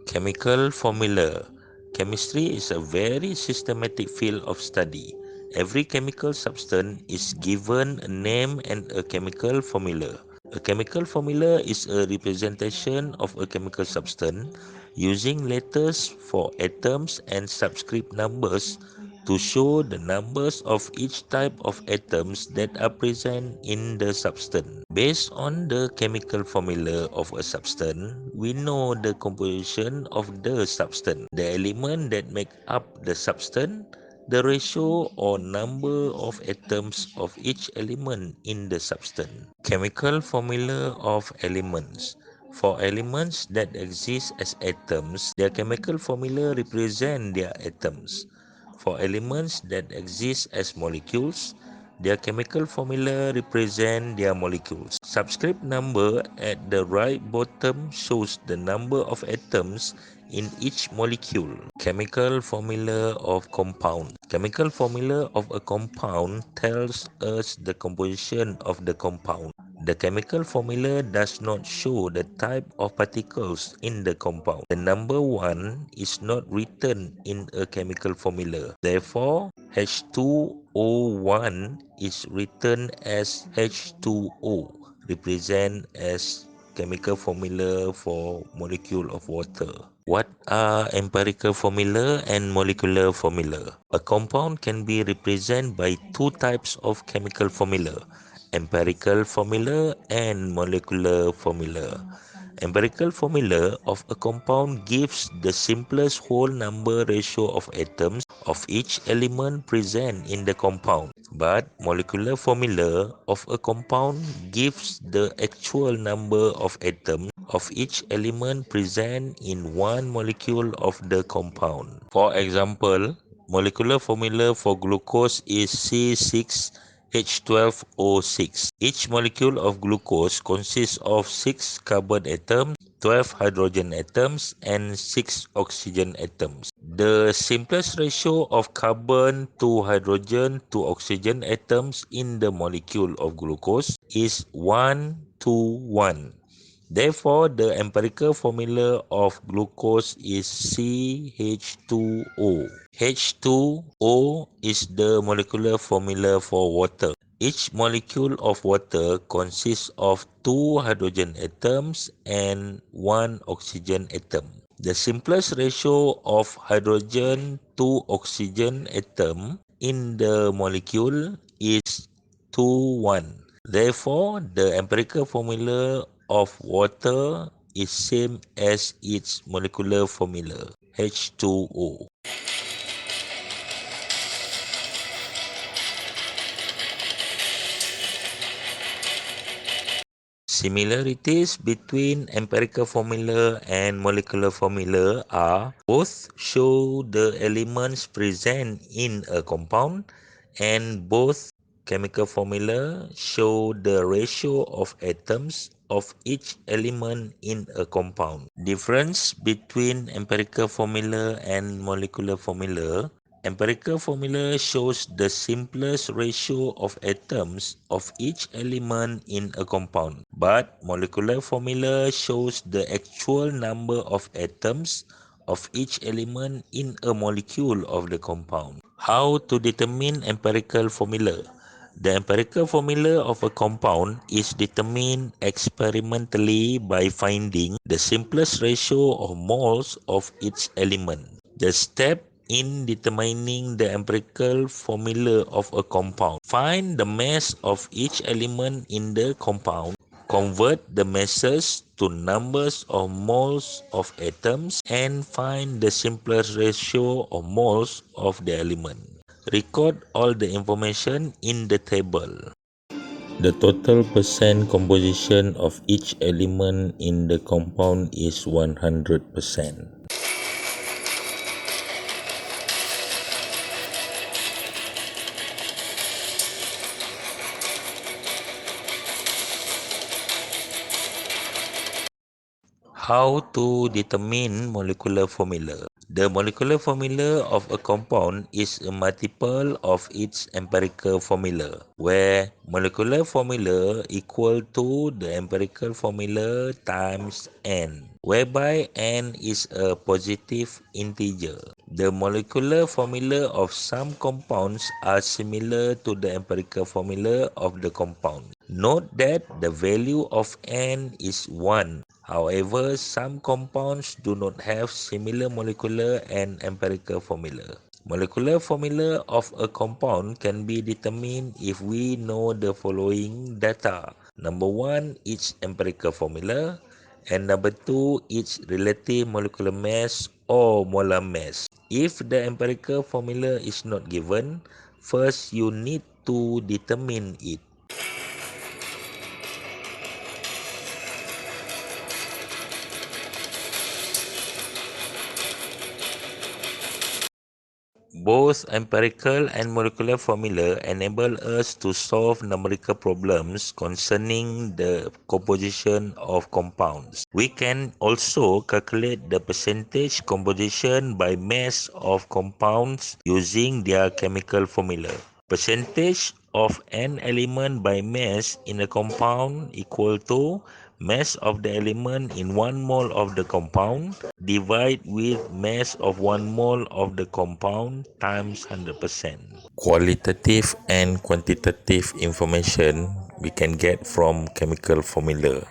Chemical formula. Chemistry is a very systematic field of study. Every chemical substance is given a name and a chemical formula. A chemical formula is a representation of a chemical substance using letters for atoms and subscript numbers to show the numbers of each type of atoms that are present in the substance. Based on the chemical formula of a substance, we know the composition of the substance, the element that make up the substance, the ratio or number of atoms of each element in the substance. Chemical formula of elements. For elements that exist as atoms, their chemical formula represent their atoms. For elements that exist as molecules, their chemical formula represent their molecules. Subscript number at the right bottom shows the number of atoms in each molecule. Chemical formula of compound. Chemical formula of a compound tells us the composition of the compound. The chemical formula does not show the type of particles in the compound. The number 1 is not written in a chemical formula. Therefore, H2O1 is written as H2O, represent as chemical formula for molecule of water. What are empirical formula and molecular formula? A compound can be represented by two types of chemical formula: empirical formula and molecular formula. Empirical formula of a compound gives the simplest whole number ratio of atoms of each element present in the compound. But molecular formula of a compound gives the actual number of atoms of each element present in one molecule of the compound. For example, molecular formula for glucose is C6H12O6. Each molecule of glucose consists of 6 carbon atoms, 12 hydrogen atoms, and 6 oxygen atoms. The simplest ratio of carbon to hydrogen to oxygen atoms in the molecule of glucose is 1 to 1. Therefore, the empirical formula of glucose is CH2O. H2O is the molecular formula for water. Each molecule of water consists of 2 hydrogen atoms and 1 oxygen atom. The simplest ratio of hydrogen to oxygen atom in the molecule is 2:1. Therefore, the empirical formula of water is same as its molecular formula, H2O. Similarities between empirical formula and molecular formula are both show the elements present in a compound, and both chemical formula show the ratio of atoms of each element in a compound. Difference between empirical formula and molecular formula. Empirical formula shows the simplest ratio of atoms of each element in a compound, but molecular formula shows the actual number of atoms of each element in a molecule of the compound. How to determine empirical formula? The empirical formula of a compound is determined experimentally by finding the simplest ratio of moles of each element. The step in determining the empirical formula of a compound: find the mass of each element in the compound, convert the masses to numbers of moles of atoms, and find the simplest ratio of moles of the element. Record all the information in the table. The total percent composition of each element in the compound is 100%. How to determine molecular formula? The molecular formula of a compound is a multiple of its empirical formula, where molecular formula equal to the empirical formula times n, whereby n is a positive integer. The molecular formula of some compounds are similar to the empirical formula of the compound. Note that the value of n is 1. However, some compounds do not have similar molecular and empirical formula. Molecular formula of a compound can be determined if we know the following data. Number 1, its empirical formula, and number 2, its relative molecular mass or molar mass. If the empirical formula is not given, first you need to determine it. Both empirical and molecular formula enable us to solve numerical problems concerning the composition of compounds. We can also calculate the percentage composition by mass of compounds using their chemical formula. Percentage of an element by mass in a compound equal to mass of the element in 1 mole of the compound divide with mass of 1 mole of the compound times 100%. Qualitative and quantitative information we can get from chemical formula.